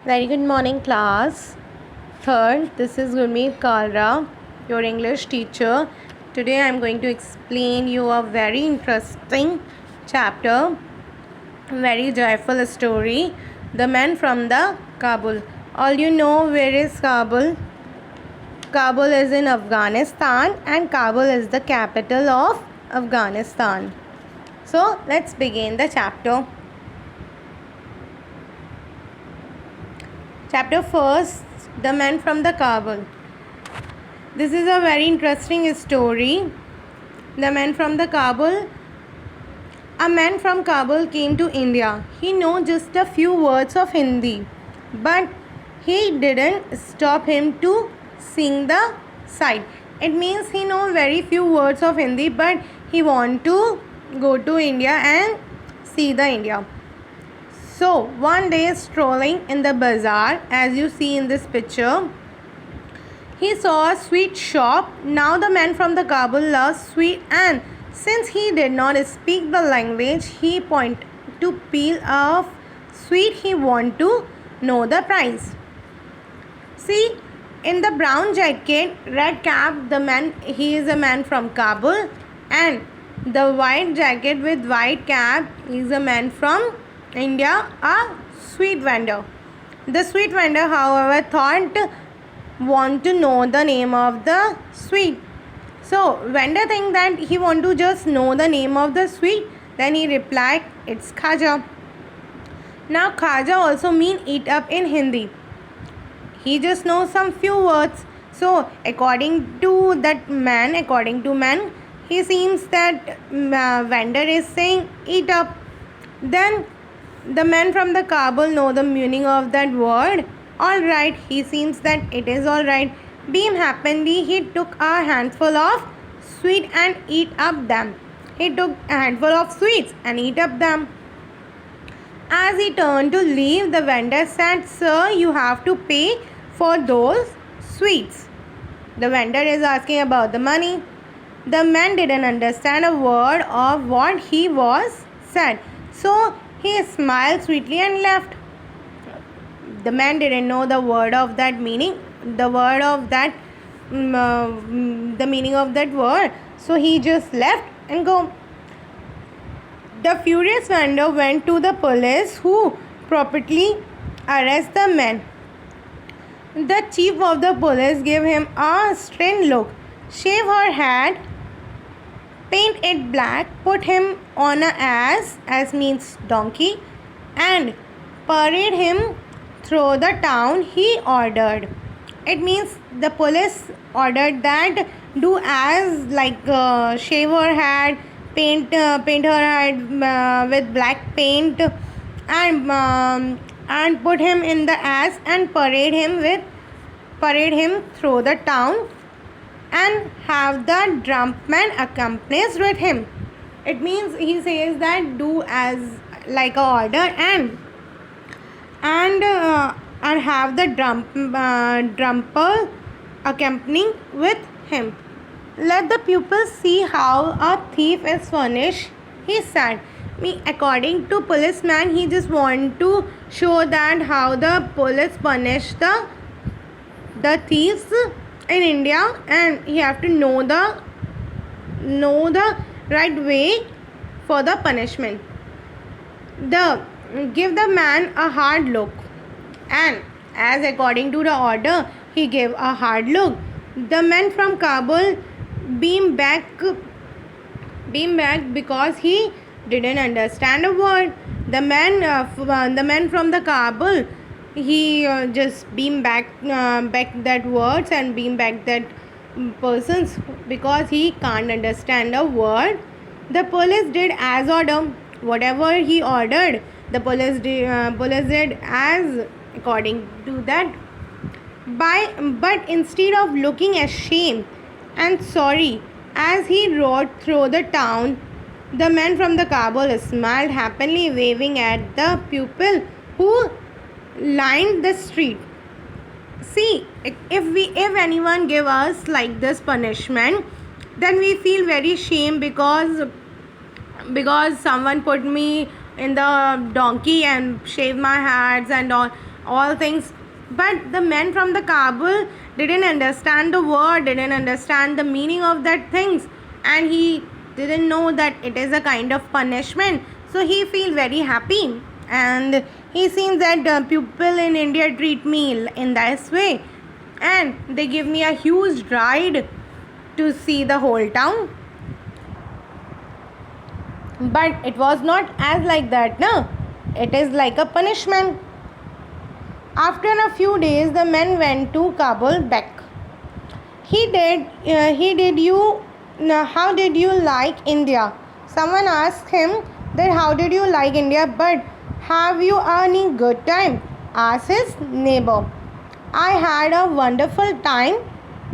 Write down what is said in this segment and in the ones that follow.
Very good morning, class. Third, this is Gurmeet Kalra, your English teacher. Today I am going to explain you a very interesting chapter, very joyful story, The Man from the Kabul. All you know where is Kabul? Kabul is in Afghanistan and Kabul is the capital of Afghanistan. So let's begin the chapter. Chapter first, The Man from the Kabul. This is a very interesting story. The Man from the Kabul. A man from Kabul came to India. He knew just a few words of Hindi, but he didn't stop him to sing the sight. It means he knows very few words of Hindi, but he want to go to India and see the India. So one day strolling in the bazaar, as you see in this picture, he saw a sweet shop. Now the man from the Kabul loves sweet, and since he did not speak the language, he pointed to peel of sweet. He want to know the price. See, in the brown jacket, red cap, the man, he is a man from Kabul, and the white jacket with white cap is a man from India, a sweet vendor. The sweet vendor, however, want to know the name of the sweet. So vendor think that he want to just know the name of the sweet. Then he replied, "It's khaja." Now khaja also mean eat up in Hindi. He just knows some few words. So according to man, he seems that vendor is saying eat up. Then the man from the Kabul know the meaning of that word. Alright, he seems that it is alright. Beam happily, he took a handful of sweet and eat up them. He took a handful of sweets and eat up them. As he turned to leave, the vendor said, "Sir, you have to pay for those sweets." The vendor is asking about the money. The man didn't understand a word of what he was said. So he smiled sweetly and left. The man didn't know the word of that meaning, the meaning of that word. So he just left and go. The furious vendor went to the police, who promptly arrested the man. The chief of the police gave him a stern look, shave her head, paint it black, put him on a ass means donkey, and parade him through the town. He ordered. It means the police ordered that do as like shave her head, paint her head with black paint, and put him in the ass and parade him through the town, and have the drumming accompanies with him. It means he says that do as like a order and have the drumper accompanying with him. Let the pupils see how a thief is punished, he said. According to policeman, he just want to show that how the police punish the thieves in India, and he have to know the right way for the punishment. Give the man a hard look, and as according to the order, he gave a hard look. The man from Kabul beamed back because he didn't understand a word. The man from the Kabul, he just beamed back that words and beamed back that persons because he can't understand a word. The police did as ordered. Whatever he ordered, the police did as according to that. But instead of looking ashamed and sorry as he rode through the town, the man from the Kabul smiled happily, waving at the pupil who lined the street. See, if anyone give us like this punishment, then we feel very shame because someone put me in the donkey and shave my heads and all, all things. But the man from the Kabul didn't understand the word, didn't understand the meaning of that things, and he didn't know that it is a kind of punishment. So he feel very happy, and he seems that people in India treat me in this way, and they give me a huge ride to see the whole town. But it was not as like that, no. It is like a punishment. After a few days, the man went to Kabul back. He did you, how did you like India? Someone asked him that how did you like India, but have you any good time? Asked his neighbor. I had a wonderful time,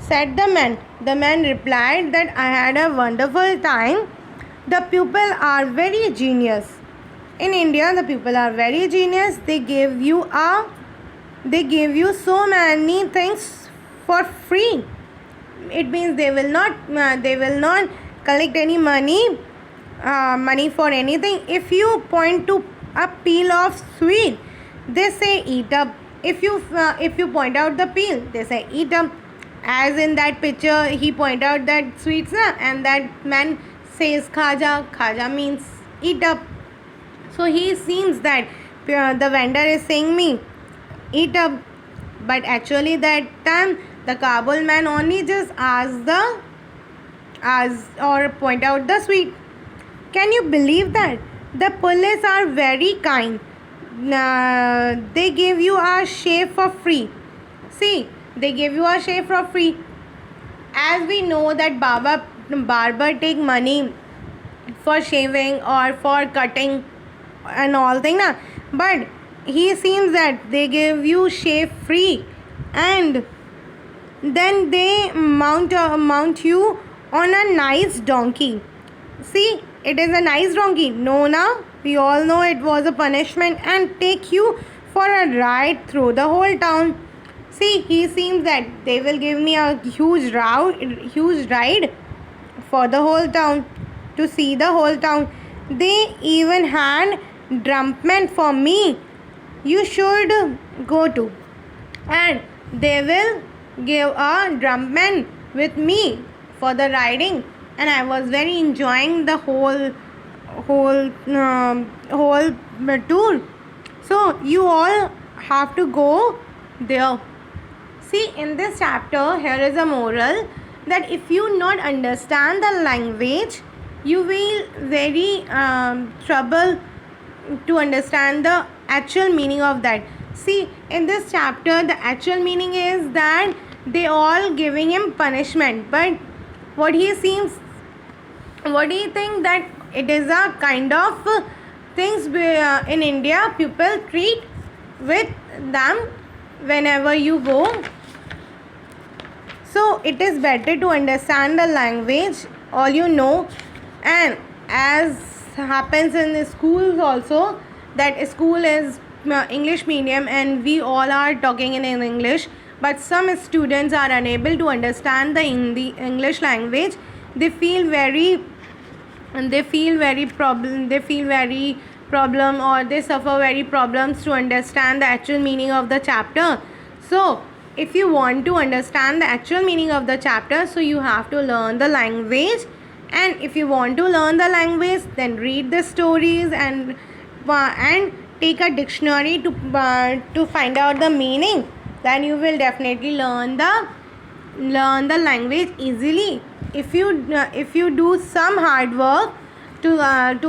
said the man. The man replied that I had a wonderful time. The people are very genius. In India, the people are very genius. They give you so many things for free. It means they will not collect any money for anything. If you point to a peel of sweet, they say eat up. If you point out the peel, they say eat up. As in that picture, he point out that sweets, and that man says khaja. Khaja means eat up. So he seems that the vendor is saying me eat up, but actually that time the Kabul man only just or point out the sweet. Can you believe that? The police are very kind. They give you a shave for free. See, they give you a shave for free. As we know that barber take money for shaving or for cutting and all thing, na. But he seems that they give you shave free, and then they mount you on a nice donkey. See, it is a nice donkey. No, now we all know it was a punishment, and take you for a ride through the whole town. See, he seems that they will give me a huge ride for the whole town, to see the whole town. They even had drummen for me. You should go to, and they will give a drumman with me for the riding, and I was very enjoying the whole tour. So you all have to go there. See, in this chapter, here is a moral that if you not understand the language, you will very trouble to understand the actual meaning of that. See, in this chapter, the actual meaning is that they all giving him punishment, but what he think that it is a kind of things in India people treat with them whenever you go. So it is better to understand the language all you know. And as happens in the schools also, that school is English medium and we all are talking in English, but some students are unable to understand the English language. They feel very problem, or they suffer very problems to understand the actual meaning of the chapter. So if you want to understand the actual meaning of the chapter, so you have to learn the language. And if you want to learn the language, then read the stories and take a dictionary to find out the meaning. Then you will definitely learn the language easily. If you do some hard work to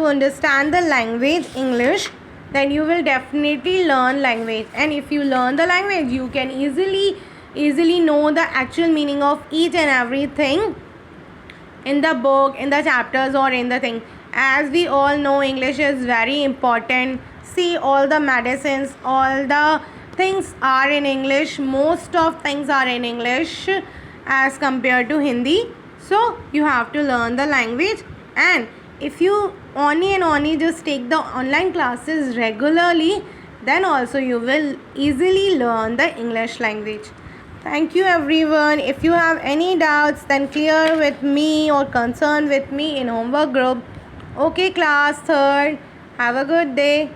understand the language English, then you will definitely learn language. And if you learn the language, you can easily know the actual meaning of each and everything in the book, in the chapters, or in the thing. As we all know, English is very important. See, all the medicines, all the things are in English. Most of things are in English as compared to Hindi. So you have to learn the language. And if you only just take the online classes regularly, then also you will easily learn the English language. Thank you everyone. If you have any doubts, then clear with me or concern with me in homework group. Okay, class 3rd, have a good day.